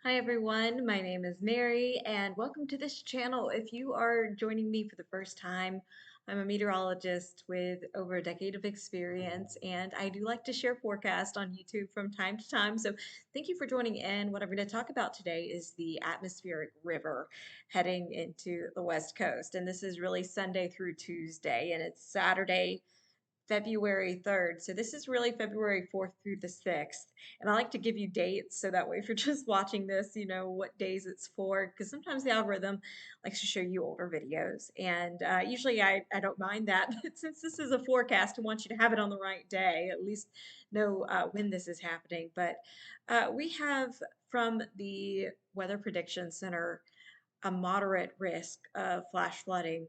Hi everyone, my name is Mary and welcome to this channel. If you are joining me for the first time, I'm a meteorologist with over a decade of experience and I do like to share forecasts on YouTube from time to time. So thank you for joining in. What I'm going to talk about today is the atmospheric river heading into the West Coast. And this is really Sunday through Tuesday and it's Saturday February 3rd. So this is really February 4th through the 6th. And I like to give you dates so that way if you're just watching this, you know what days it's for. Because sometimes the algorithm likes to show you older videos. And usually I don't mind that. But since this is a forecast, I want you to have it on the right day, at least know when this is happening. But we have from the Weather Prediction Center a moderate risk of flash flooding,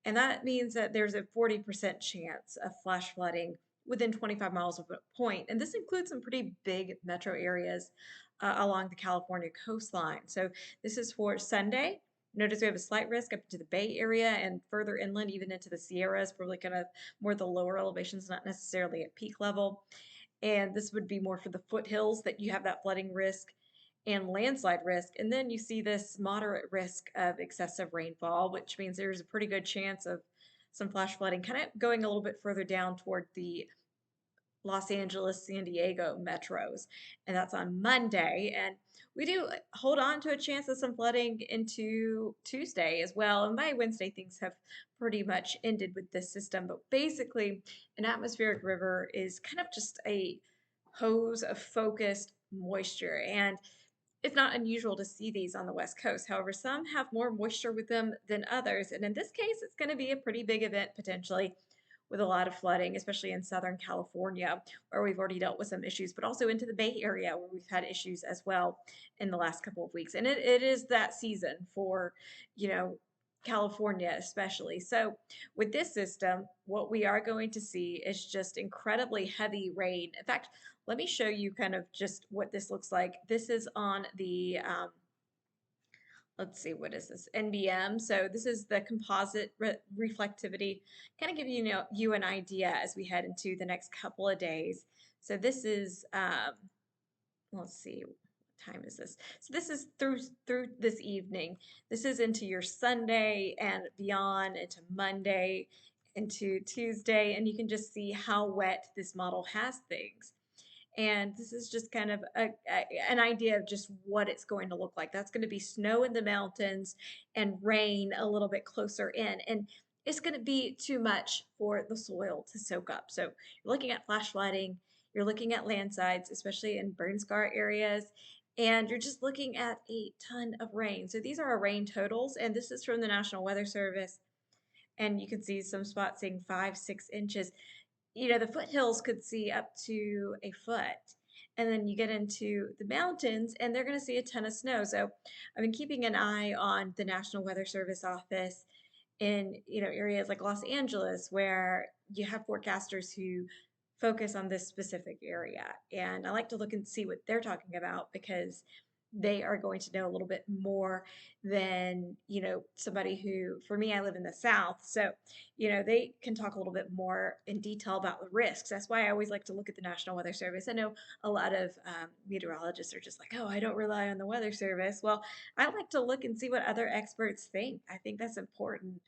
and that means that there's a 40% chance of flash flooding within 25 miles of a point. And this includes some pretty big metro areas along the California coastline. So this is for Sunday. Notice we have a slight risk up to the Bay Area and further inland, even into the Sierras, probably kind of more the lower elevations, not necessarily at peak level. And this would be more for the foothills that you have that flooding risk and landslide risk. And then you see this moderate risk of excessive rainfall, which means there's a pretty good chance of some flash flooding, kind of going a little bit further down toward the Los Angeles, San Diego metros. And that's on Monday. And we do hold on to a chance of some flooding into Tuesday as well. And by Wednesday, things have pretty much ended with this system. But basically, an atmospheric river is kind of just a hose of focused moisture. And it's not unusual to see these on the West Coast. However, some have more moisture with them than others. And in this case, it's going to be a pretty big event potentially with a lot of flooding, especially in Southern California, where we've already dealt with some issues, but also into the Bay Area, where we've had issues as well in the last couple of weeks. And it is that season for, you know, California especially. So with this system, what we are going to see is just incredibly heavy rain. In fact, let me show you kind of just what this looks like. This is on the let's see, what is this? NBM. So this is the composite reflectivity. Kind of give you an idea as we head into the next couple of days. So this is let's see, what time is this? So this is through this evening. This is into your Sunday and beyond, into Monday, into Tuesday, and you can just see how wet this model has things. And this is just kind of an idea of just what it's going to look like. That's going to be snow in the mountains and rain a little bit closer in. And it's going to be too much for the soil to soak up. So you're looking at flash flooding, you're looking at landslides, especially in burn scar areas, and you're just looking at a ton of rain. So these are our rain totals, and this is from the National Weather Service. And you can see some spots saying 5, 6 inches. The foothills could see up to a foot. And then you get into the mountains and they're going to see a ton of snow. So I've been keeping an eye on the National Weather Service office in, areas like Los Angeles where you have forecasters who focus on this specific area. And I like to look and see what they're talking about because they are going to know a little bit more than, somebody who, for me, I live in the South. So, they can talk a little bit more in detail about the risks. That's why I always like to look at the National Weather Service. I know a lot of meteorologists are just like, oh, I don't rely on the Weather Service. Well, I like to look and see what other experts think. I think that's important.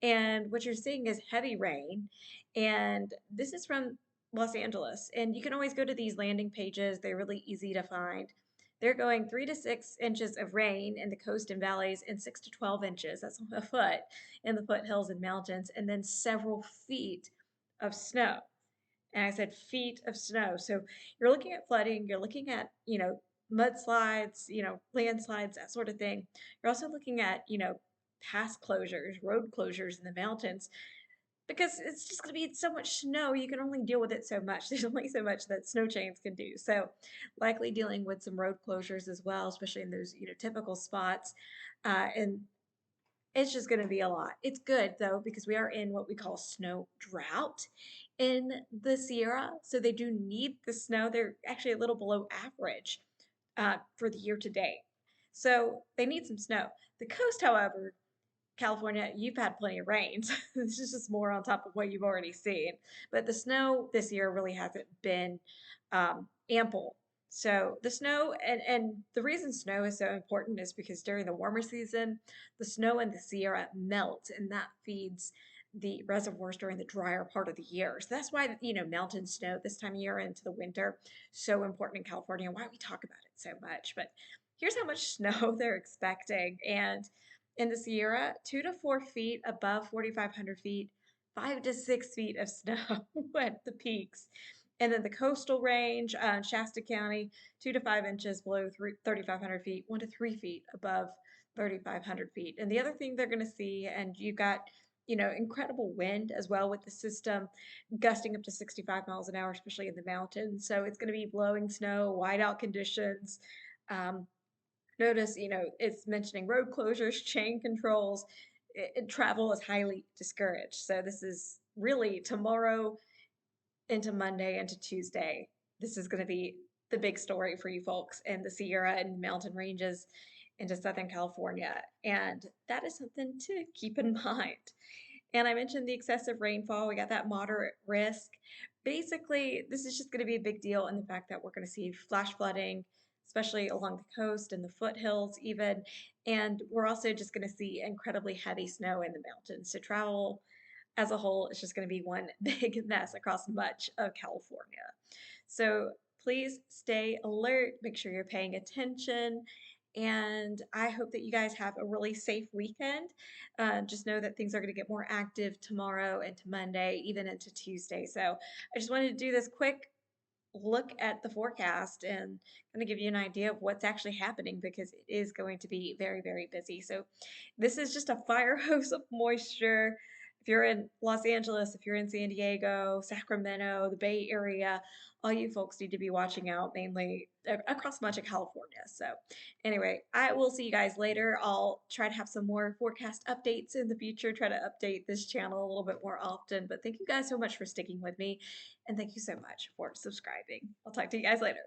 And what you're seeing is heavy rain. And this is from Los Angeles. And you can always go to these landing pages, they're really easy to find. They're going 3 to 6 inches of rain in the coast and valleys and 6 to 12 inches, that's a foot, in the foothills and mountains, and then several feet of snow. And I said feet of snow. So you're looking at flooding, you're looking at, mudslides, landslides, that sort of thing. You're also looking at, path closures, road closures in the mountains because it's just going to be so much snow. You can only deal with it so much. There's only so much that snow chains can do. So, likely dealing with some road closures as well, especially in those typical spots. And it's just going to be a lot. It's good though because we are in what we call snow drought in the Sierra, so they do need the snow. They're actually a little below average for the year to date, so they need some snow. The coast, however, California, you've had plenty of rain. So this is just more on top of what you've already seen. But the snow this year really hasn't been ample. So the snow and the reason snow is so important is because during the warmer season, the snow in the Sierra melts and that feeds the reservoirs during the drier part of the year. So that's why, mountain snow this time of year into the winter, so important in California, and why we talk about it so much. But here's how much snow they're expecting. And in the Sierra, 2 to 4 feet above 4,500 feet, 5 to 6 feet of snow at the peaks. And then the coastal range, Shasta County, 2 to 5 inches below 3,500 feet, 1 to 3 feet above 3,500 feet. And the other thing they're going to see, and you've got, incredible wind as well with the system gusting up to 65 miles an hour, especially in the mountains. So it's going to be blowing snow, whiteout conditions. Um, Notice, it's mentioning road closures, chain controls. Travel is highly discouraged. So this is really tomorrow into Monday into Tuesday. This is going to be the big story for you folks in the Sierra and mountain ranges into Southern California. And that is something to keep in mind. And I mentioned the excessive rainfall. We got that moderate risk. Basically, this is just going to be a big deal in the fact that we're going to see flash flooding, especially along the coast and the foothills, even. And we're also just going to see incredibly heavy snow in the mountains. So travel as a whole, it's just going to be one big mess across much of California. So please stay alert, make sure you're paying attention, and I hope that you guys have a really safe weekend. Just know that things are going to get more active tomorrow into Monday, even into Tuesday. So I just wanted to do this quick look at the forecast and kind of give you an idea of what's actually happening because it is going to be very, very busy. So this is just a fire hose of moisture. If you're in Los Angeles, if you're in San Diego, Sacramento, the Bay Area, all you folks need to be watching out mainly across much of California. So anyway, I will see you guys later. I'll try to have some more forecast updates in the future, try to update this channel a little bit more often. But thank you guys so much for sticking with me. And thank you so much for subscribing. I'll talk to you guys later.